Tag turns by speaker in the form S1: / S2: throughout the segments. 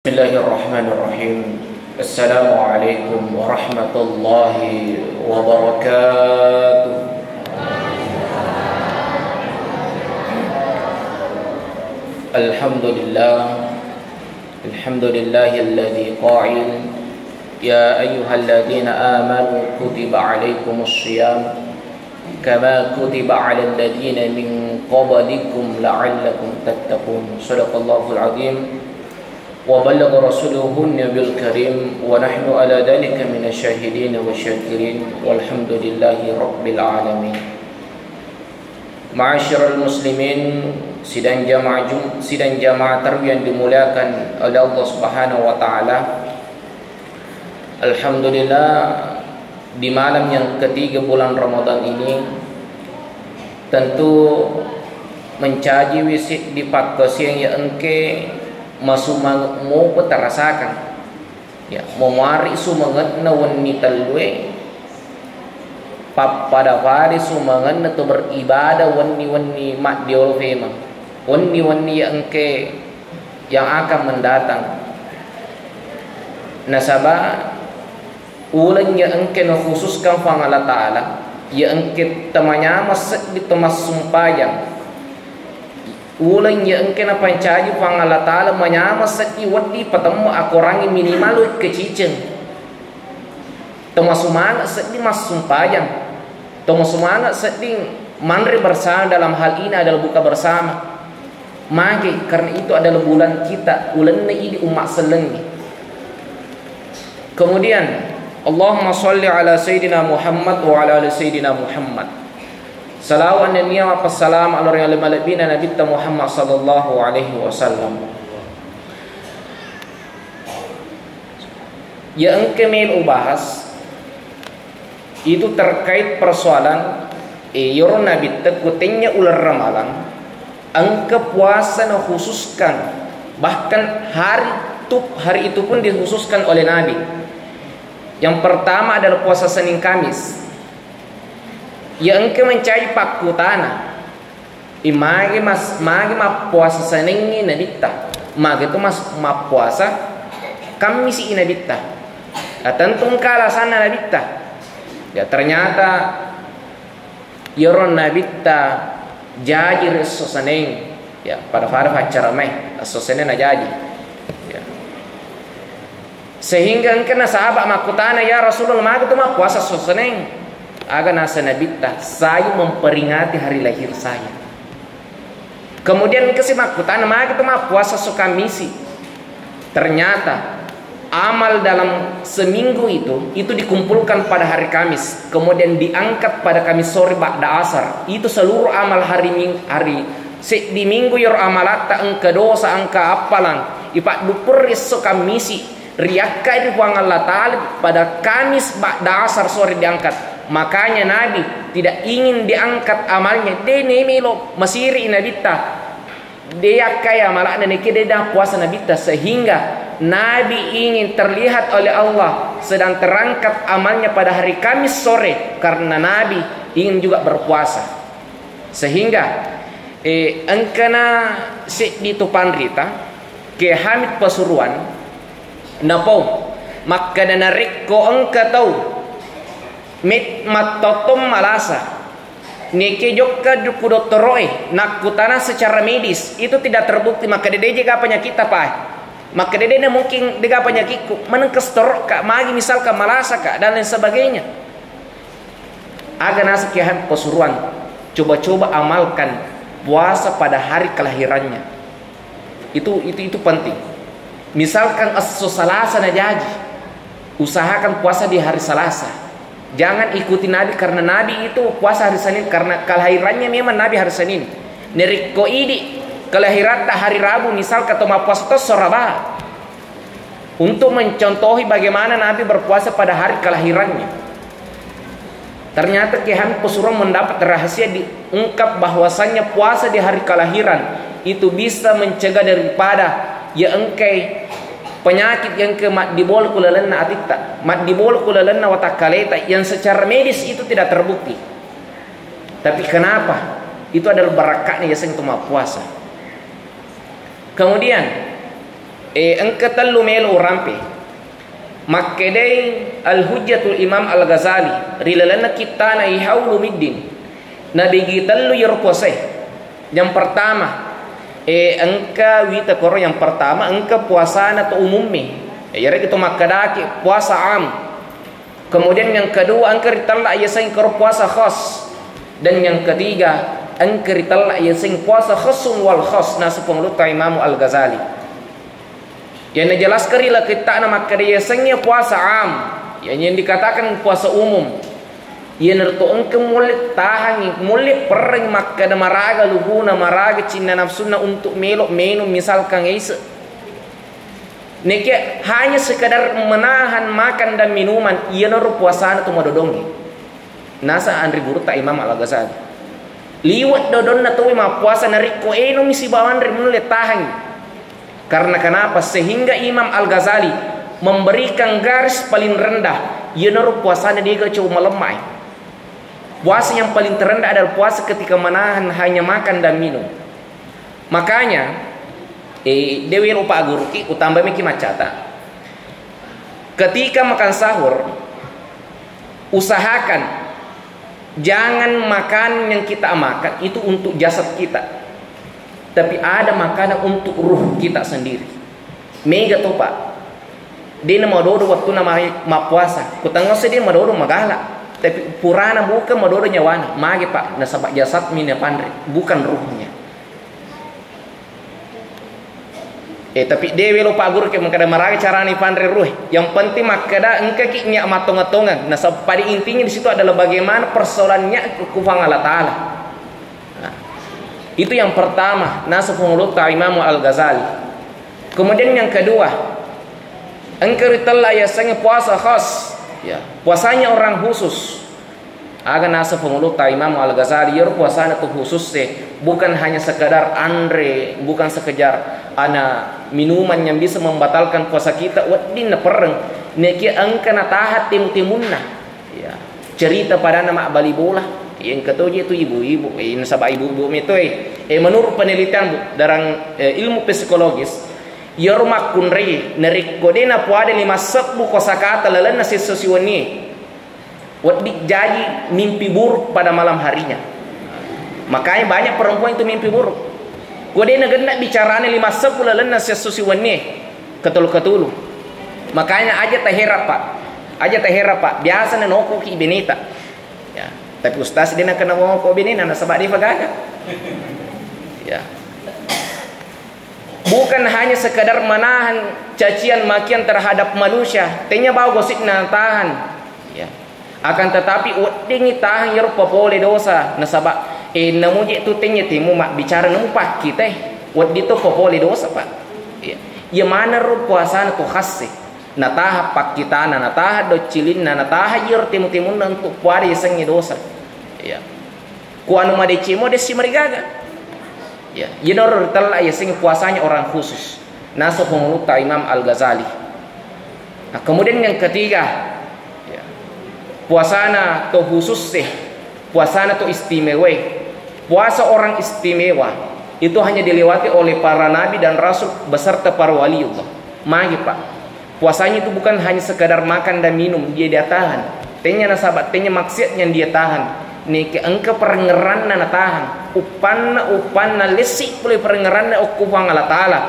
S1: Bismillahirrahmanirrahim. Assalamualaikum warahmatullahi wabarakatuh. Alhamdulillahilladzi qa'il ya ayyuhalladzina amanu kutiba alaikumus shiyam kama kutiba 'alal ladzina min qablikum la'allakum tattaqun. Shadaqallahul 'azim. وبلغ رسوله النبي الكريم ونحن على ذلك من الشاهدين والشاكرين والحمد لله رب العالمين. Ma'asyiral muslimin, sidang jamaah tarawih yang dimuliakan oleh Allah Subhanahu wa taala. Alhamdulillah, di malam yang ketiga bulan Ramadan ini tentu mencaji wisit di pakasian yang engke masu mau petarasakan ya memari sumangat na wani talwe pada pada sumangat na to beribadah wani mak diol fema wani yang engke yang akan mendatang nasaba ulan yang engke na khususkan fang Allah Ta'ala yang engke tamanya masuk di temas sumpayang ulang yang engke na pancaji fang Allah Ta'ala manyama saki wadi patamu akorangi minimal keciceng tomasumana sedi mas sumpayang tomasumana sedi manri bersama dalam hal ini adalah buka bersama mage karena itu adalah bulan kita bulan ini umat selengi. Kemudian Allahumma sholli ala sayyidina Muhammad wa ala ali sayyidina Muhammad. Salawat dan niyam salam ala Nabi Muhammad sallallahu alaihi wasallam. Yang kami bahas itu terkait persoalan yor Nabi tekutnya ular ramalan angka puasa na khususkan bahkan hari itu pun dikhususkan oleh Nabi. Yang pertama adalah puasa Senin Kamis. Yang engke mencari pakutana magi puasa Senin ini nabita magi itu ma puasa Kamis ini nabita tentu kala sana nabita ya ternyata yoron nabita jaji reso Senin ya pada acara mai reso Senin na jaji ya. Sehingga engke na sahabat makutana ya Rasulullah magi itu ma puasa Senin agar nasa nabita saya memperingati hari lahir saya. Kemudian kesimakutan maka itu mah puasa Kamisi. Ternyata amal dalam seminggu itu dikumpulkan pada hari Kamis, kemudian diangkat pada Kamis sore ba'da asar. Itu seluruh amal hari di minggu yor amalata engka dosa engka apalang ipak dupur iso Kamisi riakai di buang Allah Ta'ala pada Kamis ba'da asar sore diangkat. Makanya Nabi tidak ingin diangkat amalnya. Dia nemelo masiri nabita. Dia kaya malakna nekide dah puasa nabita sehingga Nabi ingin terlihat oleh Allah sedang terangkat amalnya pada hari Kamis sore karena Nabi ingin juga berpuasa. Sehingga engkana si di tupanrita ke Hamid Pasuruan napau maka danarik ko engka tahu mit matotom malasa nike jokka dukudo toroi nakutana secara medis itu tidak terbukti maka dede juga penyakit apa maka dede mungkin dega penyakitku menengkes torok kak magi misalkan malasa kak dan lain sebagainya agar nasi kian Pasuruan coba-coba amalkan puasa pada hari kelahirannya itu penting. Misalkan Selasa na jaji usahakan puasa di hari Selasa. Jangan ikuti Nabi karena Nabi itu puasa hari Senin karena kelahirannya memang Nabi hari Senin. Neriko idi kelahiran hari Rabu misal ketemu puasa soraba. Untuk mencontohi bagaimana Nabi berpuasa pada hari kelahirannya. Ternyata Kiai Pasuruan mendapat rahasia diungkap bahwasannya puasa di hari kelahiran itu bisa mencegah daripada ya engkai penyakit yang ke madibol kulalanna atita madibol kulalanna watakaleta yang secara medis itu tidak terbukti. Tapi kenapa? Itu adalah barakatnya ya sing puasa. Kemudian engka tallu melo rampe makkedai al-hujjatul Imam Al-Ghazali rilalana kita na ihawlu middin nabi gitallu yerpose. Yang pertama engka wita koro yang pertama engka puasana tu umummi yare gitu makadaki puasa am. Kemudian yang kedua engka ritalla ayasing koro puasa khas. Dan yang ketiga engka ritalla ayasing puasa khasun wal khas nasu pengluta Imam Al-Ghazali. Yang dijelaskan ila kita nama kadayasangnya puasa am, yang dikatakan puasa umum. Yang nerto engke mulai tahan, mulai pereng maka ada maraga luhuna maraga cinna nafsuna untuk melok minum misalkan ise. Neke hanya sekadar menahan makan dan minuman, ia naruh puasana tu madodongi. Nasa andri buruta Imam Al-Ghazali. Liwat dodonna tu ma puasa nariko eno misi bawan andri mulai tahan. Karena kenapa? Sehingga Imam Al-Ghazali memberikan garis paling rendah. Ya naruh puasanya dia coba melemah. Puasa yang paling terendah adalah puasa ketika menahan hanya makan dan minum. Makanya Dewi lupa guru ki utambah miki macata. Ketika makan sahur, usahakan jangan makan yang kita makan itu untuk jasad kita. Tapi ada makanan untuk ruh kita sendiri. Mega tuh Pak. Dia nama dodo waktu nama puasa. Kutanggal sedih madodo magala. Tapi purana bukan madodo nyawana. Mage Pak. Nasabak jasad mina pandri. Bukan ruhnya. Tapi dia welo Pak Guru ke mengkada maragi carani pandri ruh. Yang penting makada engke ki nyak matong-matongan. Nasab pada intinya di situ adalah bagaimana persoalannya kufang Allah Taala. Itu yang pertama, nasu penguluta Imam Al-Ghazali. Kemudian yang kedua, engkau telah yasanya puasa khas, ya, puasanya orang khusus. Aga nasu penguluta Imam Al-Ghazali, yer puasanya tu khusus bukan hanya sekadar andre, bukan sekedar ana minuman yang bisa membatalkan puasa kita. Wadin na pereng, neki engkau na tahat timu-timunna. Ya, cerita pada nama bali bola. Yang ketujuh itu ibu-ibu, nasabah ibu-ibu itu menurut penelitian darang ilmu psikologis, yormak kunri nerik kodena puade 5 kosakata lalan nasi sosiwani, wadik jadi mimpi buruk pada malam harinya. Makanya banyak perempuan itu mimpi buruk. Kodena gendak bicaranya 5 lalan nasi sosiwani, ketulu. Makanya aja terherap Pak, biasa nenoko ki benita. Ya. Tapi ustaz dia nak kena ngomong kau bini nana sebab dia fagaga. Ya. Bukan hanya sekadar menahan cacian makian terhadap manusia, tanya bau gosip na tahan. Ya. Akan tetapi udingi tahan yer popole dosa nasabak namu je tu tanya timu mak bicara namu pak kita wadi tu popole dosa Pak. Ya. Ya mana ru puasa tu khas nataha pak kita nataha do cilin nataha yer timu-timun untuk puari sengi dosa. Ya. Ku anu made cimo desi marigaga. Ya, yenor telah ya sing puasanya orang khusus. Nasu penguluta Imam Al-Ghazali. Nah, kemudian yang ketiga, ya, puasana to khusus puasana to istimewa. Puasa orang istimewa itu hanya dilewati oleh para nabi dan rasul beserta para waliullah. Magi Pak. Puasanya itu bukan hanya sekadar makan dan minum, dia tahan. Tanya nasabat, tanya maksiat yang dia tahan. Niki engke perengeran na tahan. Upanna lesi pulih perengeran na ukufang Allah Ta'ala.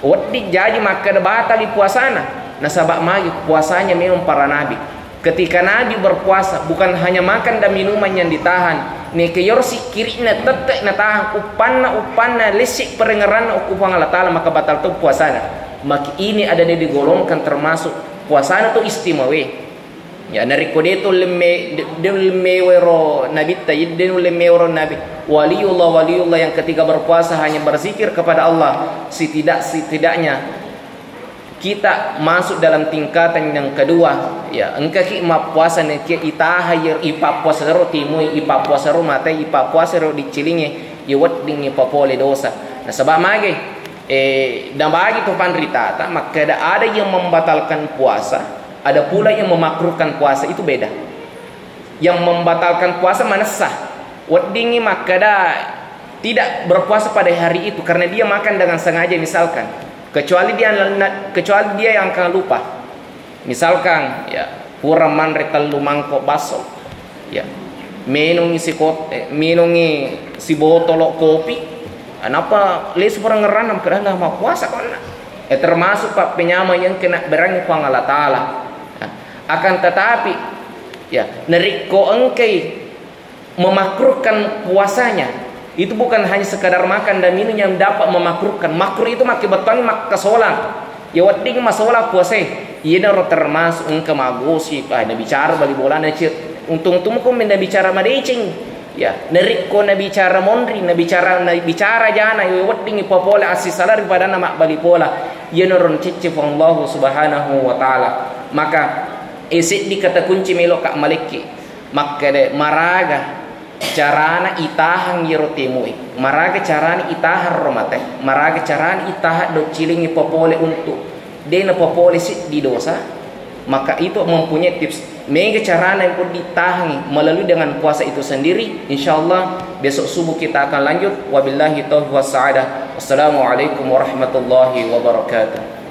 S1: Wadi jadi maka batal di puasana. Nasabak magi puasanya memang para nabi. Ketika nabi berpuasa bukan hanya makan dan minuman yang ditahan. Niki yorsi kiri na tetek na tahan. Upanna lesi perengeran na ukufang Allah Ta'ala maka batal tu puasana. Maka ini ada digolongkan termasuk puasana tu istimewa. Ya nariko deto lemewero nabi tayyidin lemewero nabi waliullah yang ketika berpuasa hanya berzikir kepada Allah. Setidaknya kita masuk dalam tingkatan yang kedua. Ya engka ki ma puasa ne ki itaha yer ipa puasa ro timu ipa puasa ro mate ipa puasa ro dicilinge ye wedding ipa pole dosa. Nah sebab mage dan bagi tu pandrita maka ada yang membatalkan puasa, ada pula yang memakruhkan puasa, itu beda. Yang membatalkan puasa mana sah. Weddingi maka tidak berpuasa pada hari itu karena dia makan dengan sengaja misalkan. kecuali dia yang akan lupa. Misalkan ya pura manre telu mangkok baso ya minum si botol kopi, kenapa les orang ngeranam kerana mau puasa kona termasuk pak penyama yang kena berani ku Allah Ta'ala. Akan tetapi ya neriko engkei memakruhkan puasanya itu bukan hanya sekadar makan dan minum yang dapat memakruhkan. Makruh itu makin batang mak kesolan ya wading masalah puasa iya naro termasuk engkau magosi kah na bicara bali bola na cir untung ko na bicara madecing ya neriko na bicara mondri na bicara jana ya wading ipopola asisalar pada nama bali pola iya naro cicif Allah subhanahu wa ta'ala. Maka isi dikata kunci melok kak maliki maka de maraga carana itahang yero temui maraga carana itahar romate maraga carana itahar do cilingi popole untuk dena popole si di dosa. Maka itu mempunyai tips mega carana yang pun ditahangi melalui dengan puasa itu sendiri. Insyaallah besok subuh kita akan lanjut. Wabillahi taufiq was sa'adah. Wassalamualaikum warahmatullahi wabarakatuh.